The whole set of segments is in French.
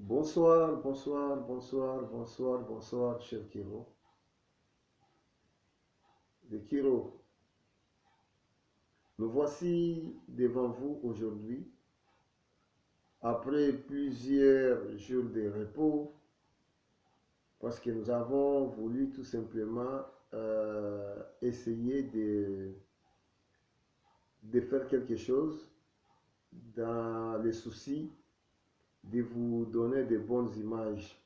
Bonsoir, bonsoir, bonsoir, bonsoir, bonsoir, cher Kiro. De Kiro, nous voici devant vous aujourd'hui, après plusieurs jours de repos, parce que nous avons voulu tout simplement essayer de faire quelque chose dans le souci de vous donner de bonnes images.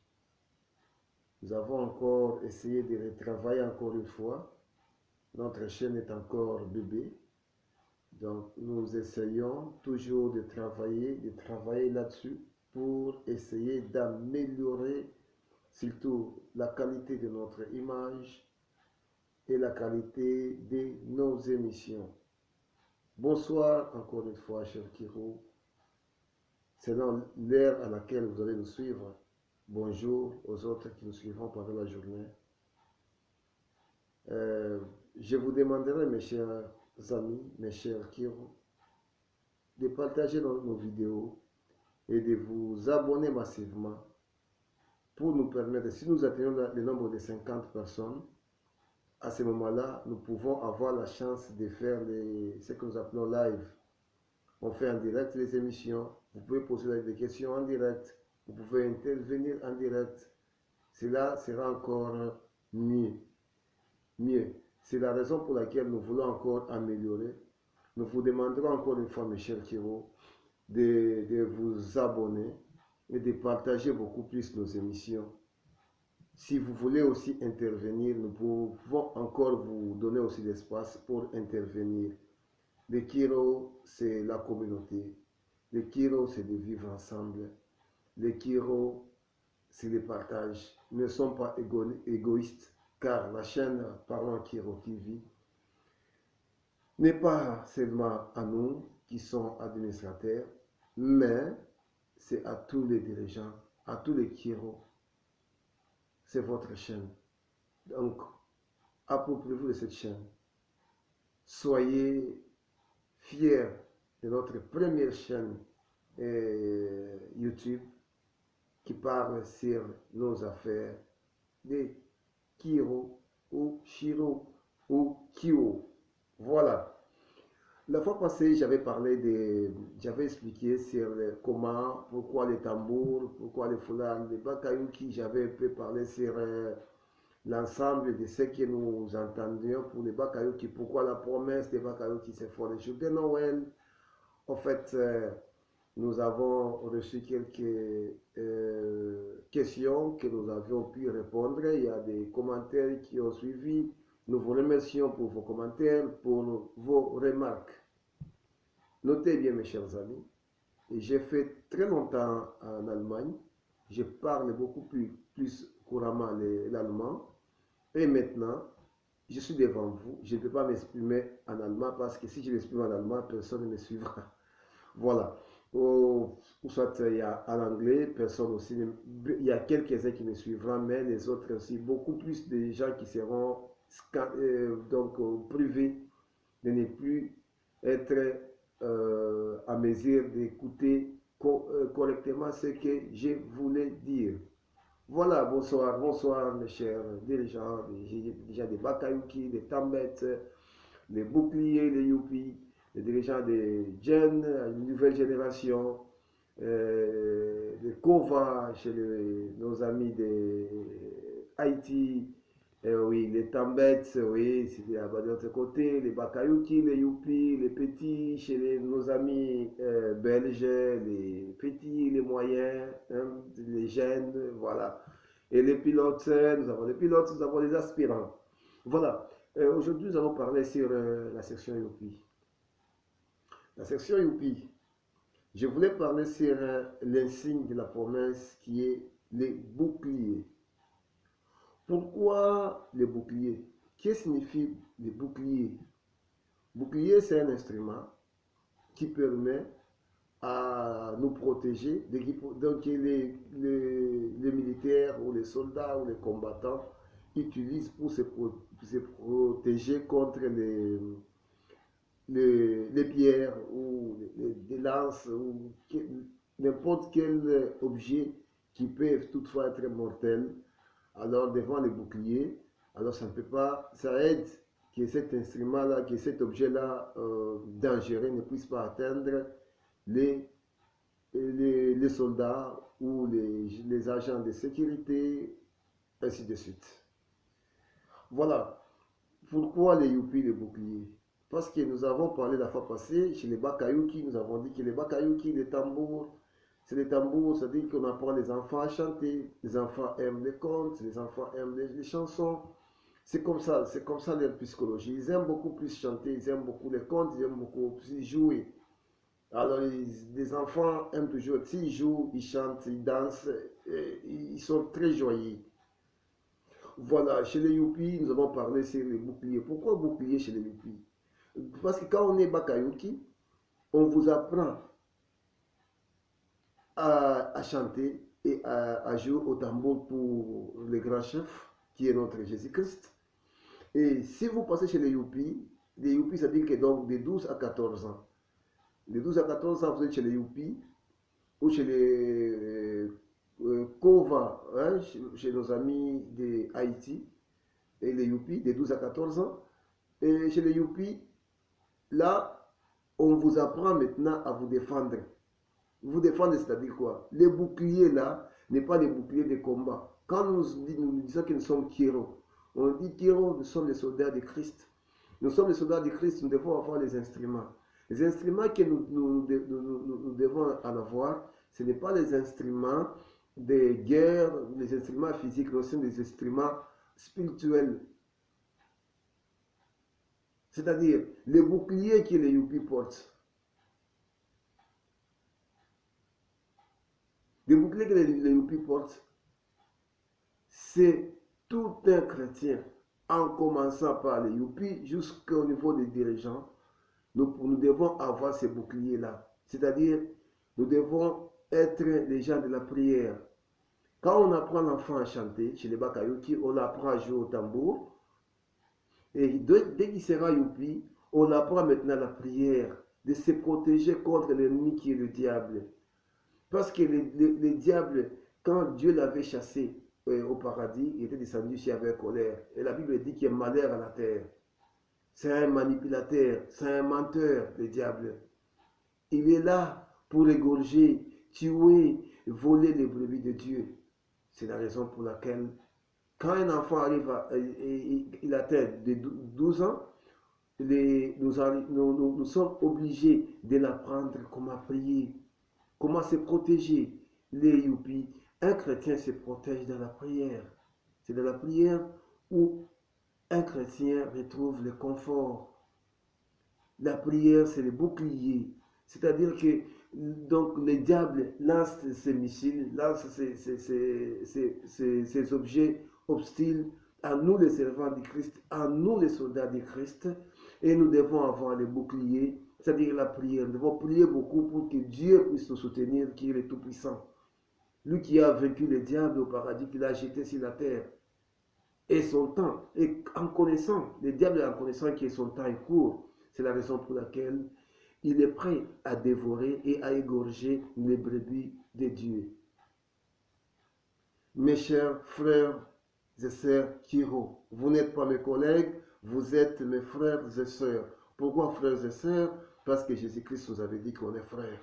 Nous avons encore essayé de retravailler encore une fois. Notre chaîne est encore bébé. Donc, nous essayons toujours de travailler là-dessus pour essayer d'améliorer surtout la qualité de notre image et la qualité de nos émissions. Bonsoir encore une fois, cher Kiro. C'est dans l'heure à laquelle vous allez nous suivre. Bonjour aux autres qui nous suivront pendant la journée. Euh, je vous demanderai, mes chers amis, mes chers Kiro, de partager nos vidéos et de vous abonner massivement pour nous permettre, si nous atteignons le nombre de 50 personnes, à ce moment-là, nous pouvons avoir la chance de faire ce que nous appelons live. On fait en direct les émissions, vous pouvez poser des questions en direct, vous pouvez intervenir en direct. Cela sera encore mieux. Mieux. C'est la raison pour laquelle nous voulons encore améliorer. Nous vous demanderons encore une fois, mes chers Kiro, de vous abonner et de partager beaucoup plus nos émissions. Si vous voulez aussi intervenir, nous pouvons encore vous donner aussi l'espace pour intervenir. Le Kiro, c'est la communauté. Le Kiro, c'est de vivre ensemble. Le Kiro, c'est le partage. Nous ne sommes pas égoïstes, car la chaîne Parlons Kiro TV n'est pas seulement à nous qui sommes administrateurs, mais c'est à tous les dirigeants, à tous les Kiro. C'est votre chaîne. Donc, appropriez-vous de cette chaîne. Soyez fiers de notre première chaîne YouTube qui parle sur nos affaires de Kiro ou Shiro ou Kyo. Voilà. La fois passée, j'avais expliqué sur comment, pourquoi les tambours, pourquoi les foulards, les bakayuki, j'avais un peu parlé sur l'ensemble de ce que nous entendions pour les bakayuki, pourquoi la promesse des bakayuki se font les jours de Noël. En fait, nous avons reçu quelques questions que nous avions pu répondre. Il y a des commentaires qui ont suivi. Nous vous remercions pour vos commentaires, pour vos remarques. Notez bien, mes chers amis, j'ai fait très longtemps en Allemagne. Je parle beaucoup plus couramment l'allemand. Et maintenant, je suis devant vous. Je ne peux pas m'exprimer en allemand parce que si je m'exprime en allemand, personne ne me suivra. Voilà. Ou soit il y a en anglais, personne aussi. Il y a quelques-uns qui me suivront, mais les autres aussi. Beaucoup plus de gens qui seront privés de ne plus être à mesure d'écouter correctement ce que je voulais dire. Voilà, bonsoir, bonsoir mes chers dirigeants, déjà des Bakayuki, des Tambettes, des boucliers, des Youpi, les dirigeants des jeunes, une nouvelle génération, des Kova chez nos amis de Haïti, oui, les Tambettes, oui, c'est là-bas de l'autre côté, les Bakayuki, les Youpi, les petits chez nos amis belges, les petits, les moyens, hein, les jeunes, voilà. Et les pilotes, nous avons les pilotes, nous avons les aspirants. Voilà. Aujourd'hui, nous allons parler sur la section Youpi. La section Youpi, je voulais parler sur l'insigne de la promesse qui est les boucliers. Pourquoi les boucliers? Qu'est-ce que signifie les boucliers? Bouclier, c'est un instrument qui permet à nous protéger. Donc les militaires ou les soldats ou les combattants utilisent pour se protéger contre les pierres ou les lances ou n'importe quel objet qui peuvent toutefois être mortels. Alors devant les boucliers, alors ça ne peut pas, ça aide que cet instrument-là, que cet objet-là dangereux ne puisse pas atteindre les, les soldats ou les agents de sécurité, ainsi de suite. Voilà. Pourquoi les youpi, les boucliers? Parce que nous avons parlé la fois passée, chez les Bakayuki, nous avons dit que les Bakayuki, les tambours, c'est les tambours, c'est-à-dire qu'on apprend les enfants à chanter, les enfants aiment les contes, les enfants aiment les chansons. C'est comme ça leur psychologie. Ils aiment beaucoup plus chanter, ils aiment beaucoup les contes, ils aiment beaucoup plus jouer. Alors les enfants aiment toujours, s'ils jouent, ils chantent, ils dansent, ils sont très joyeux. Voilà, chez les Youpi, nous avons parlé sur les boucliers. Pourquoi bouclier chez les Youpi? Parce que quand on est Bakayuki, on vous apprend à chanter et à jouer au tambour pour le grand chef, qui est notre Jésus-Christ. Et si vous passez chez les Youpi, ça dit que donc de 12 à 14 ans. De 12 à 14 ans, vous êtes chez les Youpi ou chez les Kova, hein, chez nos amis de Haïti, et les Youpi, de 12 à 14 ans. Et chez les Youpi, là, on vous apprend maintenant à vous défendre. Vous défendre, c'est-à-dire quoi? Les boucliers, là, n'est pas les boucliers de combat. Quand nous disons que nous sommes Kiro, on dit Kiro, nous sommes les soldats de Christ. Nous sommes les soldats de Christ, nous devons avoir les instruments. Les instruments que nous devons en avoir, ce n'est pas les instruments de guerre, les instruments physiques, mais aussi des instruments spirituels. C'est-à-dire, les boucliers que les Youpi portent. Les boucliers que les Youpi portent, c'est tout un chrétien, en commençant par les Youpi jusqu'au niveau des dirigeants. Nous devons avoir ces boucliers-là. C'est-à-dire, nous devons être les gens de la prière. Quand on apprend l'enfant à chanter, chez les Bakayuki, on apprend à jouer au tambour. Et dès qu'il sera Youpi, on apprend maintenant la prière, de se protéger contre l'ennemi qui est le diable. Parce que le diable, quand Dieu l'avait chassé au paradis, il était descendu ici avec colère. Et la Bible dit qu'il y a malheur à la terre. C'est un manipulateur, c'est un menteur, le diable. Il est là pour égorger, tuer, voler les brebis de Dieu. C'est la raison pour laquelle, quand un enfant arrive, il atteint de 12 ans, nous sommes obligés de l'apprendre comment prier, comment se protéger. Les Youpi, un chrétien se protège dans la prière. C'est dans la prière où un chrétien retrouve le confort. La prière, c'est le bouclier. C'est-à-dire que donc, le diable lance ses missiles, lance ses objets hostiles à nous les servants du Christ, à nous les soldats du Christ. Et nous devons avoir le bouclier, c'est-à-dire la prière. Nous devons prier beaucoup pour que Dieu puisse nous soutenir, qui est le Tout-Puissant. Lui qui a vaincu le diable au paradis, qui l'a jeté sur la terre. Et son temps, et en connaissant, le diable en connaissant que son temps est court, c'est la raison pour laquelle il est prêt à dévorer et à égorger les brebis de Dieu. Mes chers frères et sœurs Kiro, vous n'êtes pas mes collègues, vous êtes mes frères et sœurs. Pourquoi frères et sœurs? Parce que Jésus-Christ nous avait dit qu'on est frères.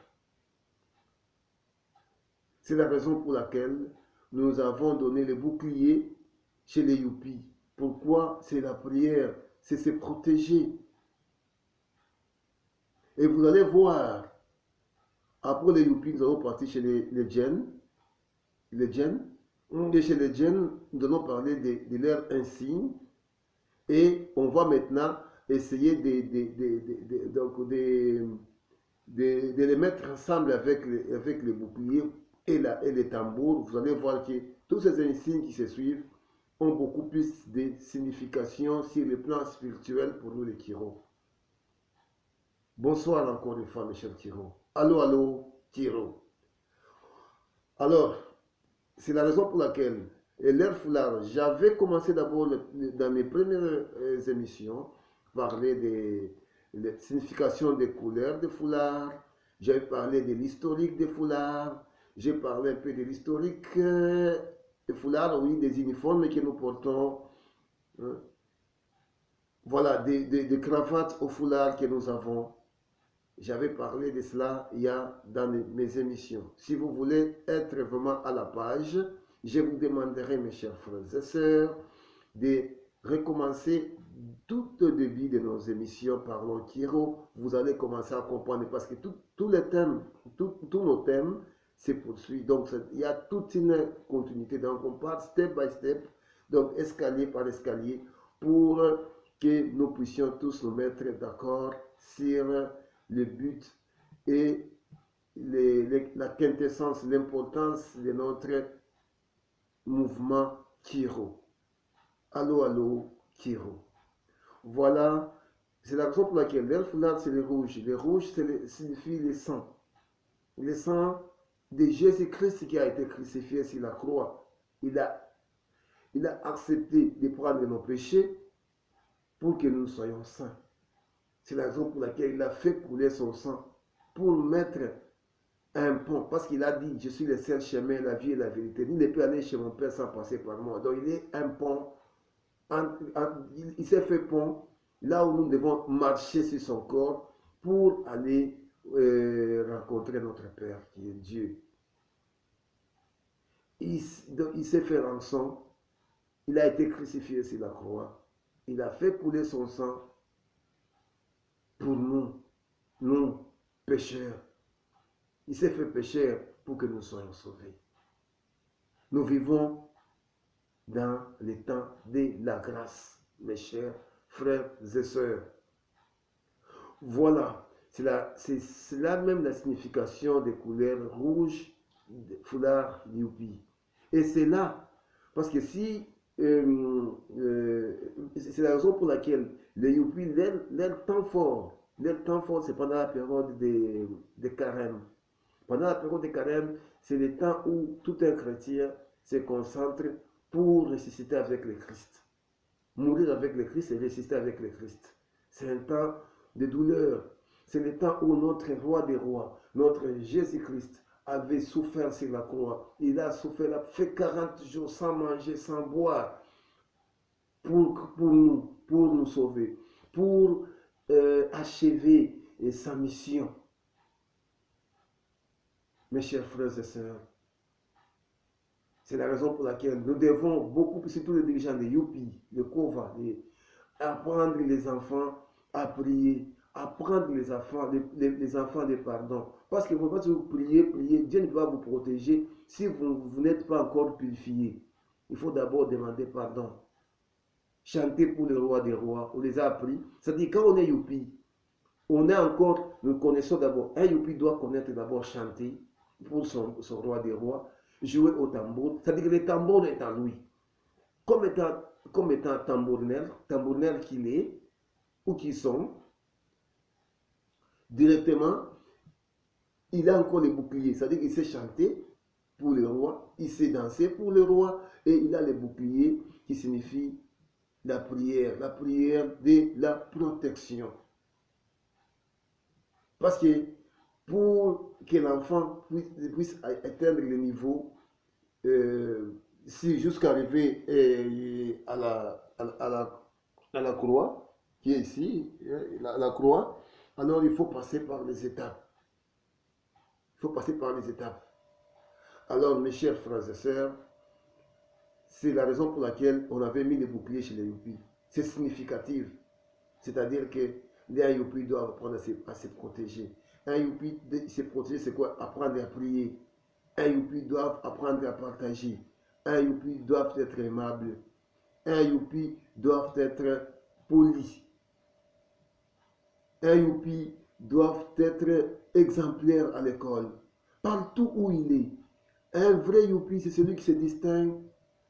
C'est la raison pour laquelle nous avons donné le bouclier chez les Youpi. Pourquoi? C'est la prière, c'est se protéger. Et vous allez voir, après les Youpi, nous allons partir chez les Djen. Les Djen. Et chez les Djen, nous allons parler de leurs insignes. Et on va maintenant essayer de les mettre ensemble avec les boucliers et les tambours. Vous allez voir que tous ces insignes qui se suivent ont beaucoup plus de signification sur le plan spirituel pour nous les Kiro. Bonsoir encore une fois mes chers Kiro. Allô, allô, Kiro. Alors, c'est la raison pour laquelle l'air foulard, j'avais commencé d'abord dans mes premières émissions, parler de la signification des couleurs des foulards, j'avais parlé de l'historique des foulards, J'ai parlé un peu de l'historique des foulards, oui, des uniformes que nous portons. Hein. Voilà, des cravates au foulard que nous avons. J'avais parlé de cela il y a dans mes émissions. Si vous voulez être vraiment à la page, je vous demanderai, mes chers frères et sœurs, de recommencer tout au début de nos émissions Parlons Kiro. Vous allez commencer à comprendre parce que tous les thèmes, tous nos thèmes se poursuivent. Donc, il y a toute une continuité. Donc, on part step by step, donc escalier par escalier, pour que nous puissions tous nous mettre d'accord sur le but et la quintessence, l'importance de notre mouvement Kiro. Allô, allô, Kiro. Voilà, c'est la raison pour laquelle l'elflard c'est le rouge. Le rouge signifie le sang. Le sang de Jésus-Christ qui a été crucifié sur la croix. Il a accepté de prendre nos péchés pour que nous soyons saints. C'est la raison pour laquelle il a fait couler son sang pour mettre un pont. Parce qu'il a dit, je suis le seul chemin, la vie et la vérité. Il ne peut aller chez mon Père sans passer par moi. Donc il est un pont. Il s'est fait pont là où nous devons marcher sur son corps pour aller rencontrer notre Père qui est Dieu. Il s'est fait rançon. Il a été crucifié sur la croix. Il a fait couler son sang pour nous pécheurs. Il s'est fait pécheur pour que nous soyons sauvés. Nous vivons dans les temps de la grâce, mes chers frères et sœurs. Voilà, c'est là même la signification des couleurs rouges, foulard, youpi. Et c'est là, parce que si, c'est la raison pour laquelle les youpi, leur temps fort, c'est pendant la période de carême. Pendant la période de carême, c'est le temps où tout un chrétien se concentre pour ressusciter avec le Christ. Mourir avec le Christ et ressusciter avec le Christ. C'est un temps de douleur. C'est le temps où notre roi des rois, notre Jésus-Christ, avait souffert sur la croix. Il a souffert, il a fait 40 jours sans manger, sans boire, pour nous sauver, pour achever sa mission. Mes chers frères et sœurs, c'est la raison pour laquelle nous devons beaucoup, surtout les dirigeants de Youpi, de Kova, apprendre les enfants à prier, apprendre les enfants de pardon. Parce que vous ne pouvez pas prier, Dieu ne peut pas vous protéger si vous n'êtes pas encore purifié. Il faut d'abord demander pardon. Chanter pour le roi des rois, on les a appris. C'est-à-dire quand on est Youpi, on est encore, nous connaissons d'abord, un Youpi doit connaître d'abord chanter pour son roi des rois, jouer au tambour, c'est-à-dire que le tambour est en lui. Comme étant tambournel qu'il est, ou qu'ils sont, directement, il a encore les boucliers, c'est-à-dire qu'il sait chanter pour le roi, il sait danser pour le roi, et il a les boucliers qui signifient la prière de la protection. Parce que pour que l'enfant puisse atteindre le niveau, si jusqu'à arriver à la croix, qui est ici, la croix, alors il faut passer par les étapes. Il faut passer par les étapes. Alors, mes chers frères et sœurs, c'est la raison pour laquelle on avait mis les boucliers chez les Youpis. C'est significatif. C'est-à-dire que les Youpis doivent apprendre à se protéger. Un Youpi se protéger, c'est quoi? Apprendre à prier. Un Youpi doit apprendre à partager. Un Youpi doit être aimable. Un Youpi doit être poli. Un Youpi doit être exemplaire à l'école. Partout où il est. Un vrai Youpi, c'est celui qui se distingue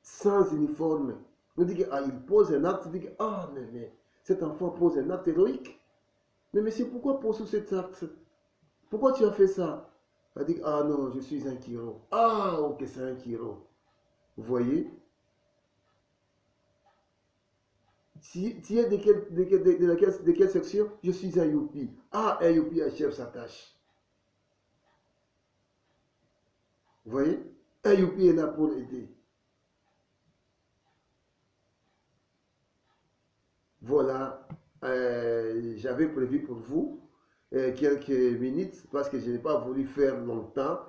sans uniforme. On dit qu'il pose un acte, on dit mais cet enfant pose un acte héroïque. Mais monsieur, pourquoi poses cet acte? Pourquoi tu as fait ça? On dit non, je suis un Kiro. Ah, ok, c'est un Kiro. Vous voyez? Si tu es de quelle section? Je suis un Youpi. Ah, un Youpi achève sa tâche. Vous voyez? Un youpi est là pour aider. Voilà, j'avais prévu pour vous quelques minutes parce que je n'ai pas voulu faire longtemps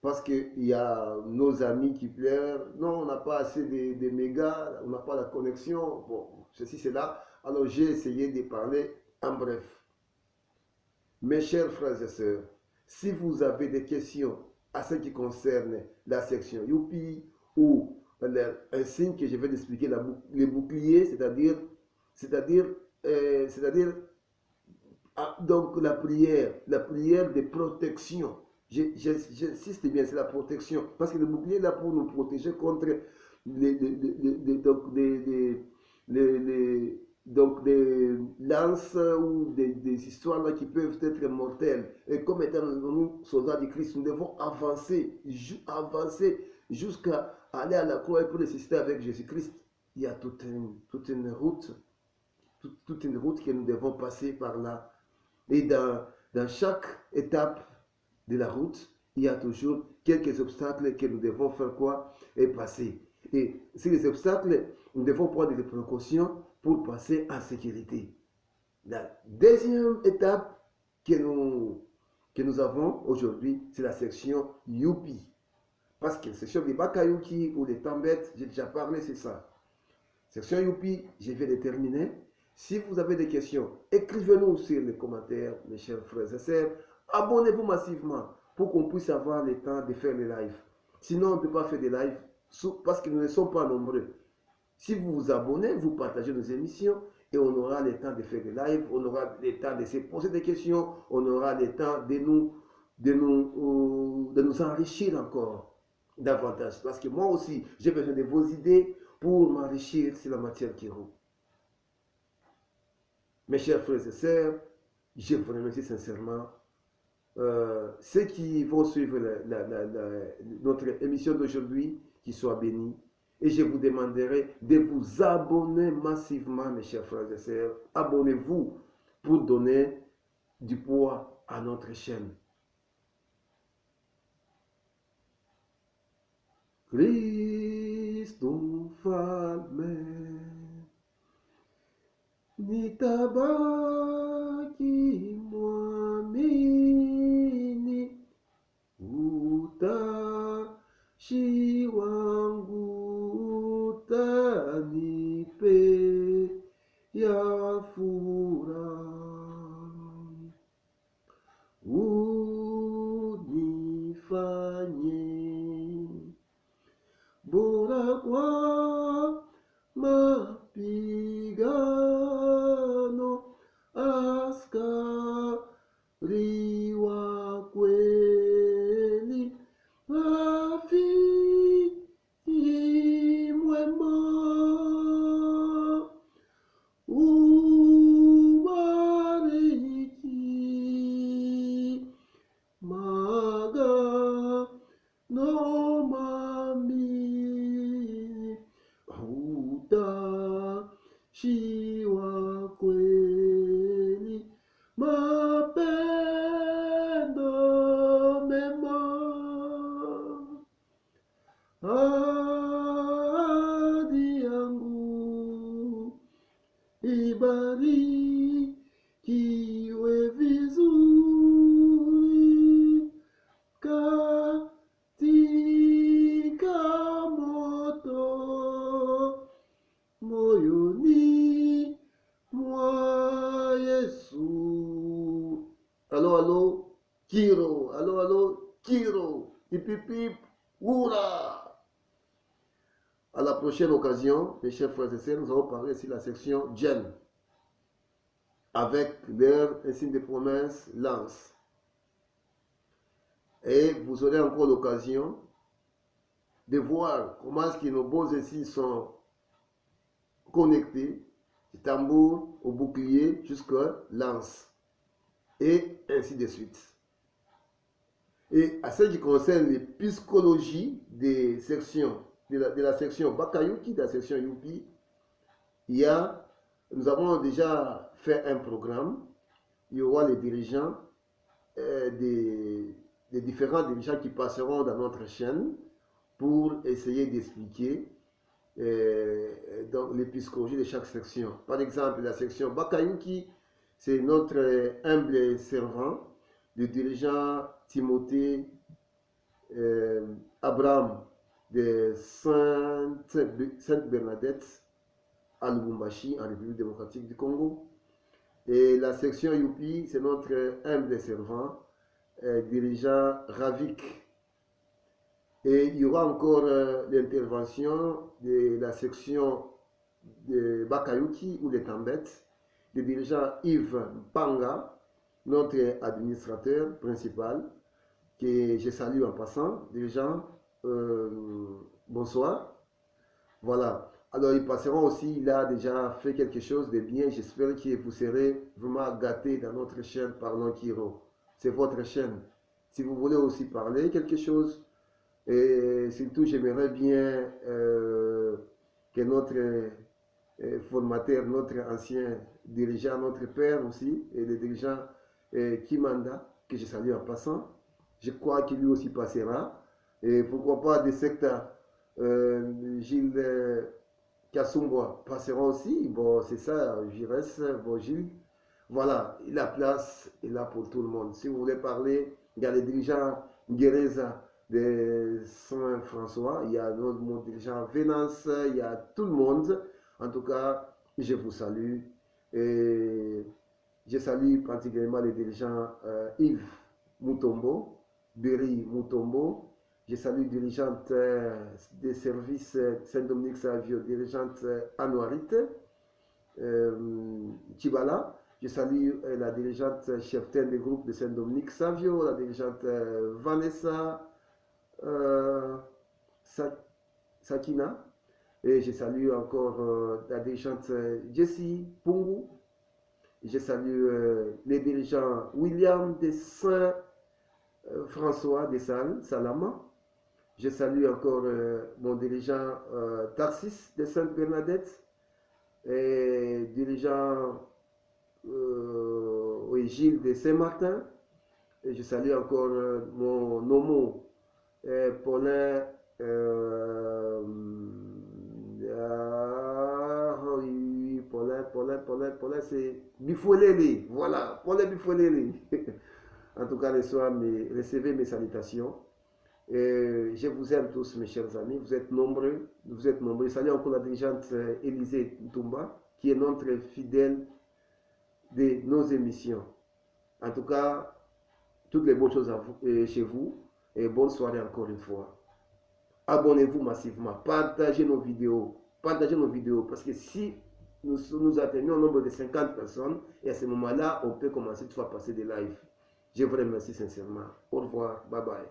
parce qu'il y a nos amis qui pleurent. Non, on n'a pas assez de mégas, on n'a pas la connexion. Bon, ceci, c'est là. Alors j'ai essayé de parler en bref. Mes chers frères et sœurs, si vous avez des questions à ce qui concerne la section Youpi ou un signe que je vais expliquer, les boucliers, c'est-à-dire, c'est-à-dire donc la prière de protection. J'insiste bien, c'est la protection. Parce que le bouclier est là pour nous protéger contre donc des lances ou des histoires là qui peuvent être mortelles. Et comme étant nous, soldats du Christ, nous devons avancer, avancer jusqu'à aller à la croix et pour ressusciter avec Jésus-Christ. Il y a toute une route, toute une route que nous devons passer par là. Et dans chaque étape de la route, il y a toujours quelques obstacles que nous devons faire quoi? Et passer. Et sur les obstacles, nous devons prendre des précautions pour passer en sécurité. La deuxième étape que nous avons aujourd'hui, c'est la section Youpi. Parce que la section des Bakayuki ou des Tambettes, j'ai déjà parlé, c'est ça. Section Youpi, je vais les terminer. Si vous avez des questions, écrivez-nous sur les commentaires, mes chers frères et sœurs. Abonnez-vous massivement pour qu'on puisse avoir le temps de faire les lives. Sinon, on ne peut pas faire des lives parce que nous ne sommes pas nombreux. Si vous vous abonnez, vous partagez nos émissions et on aura le temps de faire des lives, on aura le temps de se poser des questions, on aura le temps de nous enrichir encore davantage. Parce que moi aussi, j'ai besoin de vos idées pour m'enrichir sur la matière qui roule. Mes chers frères et sœurs, je vous remercie sincèrement. Ceux qui vont suivre notre émission d'aujourd'hui, qu'ils soient bénis. Et je vous demanderai de vous abonner massivement, mes chers frères et sœurs. Abonnez-vous pour donner du poids à notre chaîne. Cristo falme, nitabaki mwamini, utashi wangu utanipe ya furaha. Unifanye bora kwa mapigano, askari wa kweli, rafiki mwema, ubariki magano mami, utashi wa kweli, mapendo mema, ahadi yangu ibarikiwe vizuri katika moto moyoni mwa Yesu. Allô, allô, Kiro, allô, allô, Kiro, hip hip hip, oula. À la prochaine occasion, mes chers frères et sœurs, nous allons parler sur la section Jen, avec leur signe de promesse, lance. Et vous aurez encore l'occasion de voir comment est-ce que nos beaux insignes sont connectés, du tambour au bouclier jusqu'à lance. Et ainsi de suite. Et à ce qui concerne les psychologies des sections, de la section Bakayuki, de la section Youpi, nous avons déjà fait un programme. Il y aura les dirigeants des différents dirigeants qui passeront dans notre chaîne pour essayer d'expliquer donc l'épiscologie de chaque section. Par exemple, la section Bakayuki, c'est notre humble servant, le dirigeant Timothée Abraham de Sainte-Bernadette à Lubumbashi, en République démocratique du Congo. Et la section Youpi, c'est notre humble servant, dirigeant Ravik. Et il y aura encore l'intervention de la section de Bakayuki ou de Tambet, le dirigeant Yves Panga, notre administrateur principal, que je salue en passant. Dirigeant, bonsoir. Voilà. Alors, ils passeront aussi, il a déjà fait quelque chose de bien. J'espère que vous serez vraiment gâtés dans notre chaîne Parlons Kiro. C'est votre chaîne. Si vous voulez aussi parler quelque chose, et surtout, j'aimerais bien que notre formateur, notre ancien dirigeant, notre père aussi, et le dirigeant Kimanda, que je salue en passant, je crois qu'il lui aussi passera. Et pourquoi pas des secteurs, Gilles Kassumbois passeront aussi. Bon, c'est ça, Jires, bon, Gilles. Voilà, la place est là pour tout le monde. Si vous voulez parler, il y a les dirigeants Guéreza de Saint-François, il y a notre dirigeant Venance, il y a tout le monde. En tout cas, je vous salue. Et je salue particulièrement les dirigeants Yves Mutombo, Berry Mutombo. Je salue dirigeante des services Saint-Dominique Savio, dirigeante Anouarit, Chibala. Je salue la dirigeante cheftaine du groupe de Saint-Dominique Savio, la dirigeante Vanessa Sakina. Et je salue encore la dirigeante Jessie Pungu. Je salue les dirigeants William de Saint-François de Salama. Je salue encore mon dirigeant Tarsis de Sainte-Bernadette et dirigeant Gilles de Saint-Martin. Et je salue encore mon Nomo Paulin Paulin, c'est Bifolele. Voilà, Paulin Bifolele. En tout cas, recevez mes salutations. Et je vous aime tous, mes chers amis. Vous êtes nombreux. Vous êtes nombreux. Salut encore la dirigeante Élisée Ntumba, qui est notre fidèle de nos émissions. En tout cas, toutes les bonnes choses à vous, chez vous. Et bonne soirée encore une fois. Abonnez-vous massivement. Partagez nos vidéos. Partagez nos vidéos. Parce que si nous atteignons un nombre de 50 personnes, et à ce moment-là, on peut commencer à passer des lives. Je vous remercie sincèrement. Au revoir. Bye bye.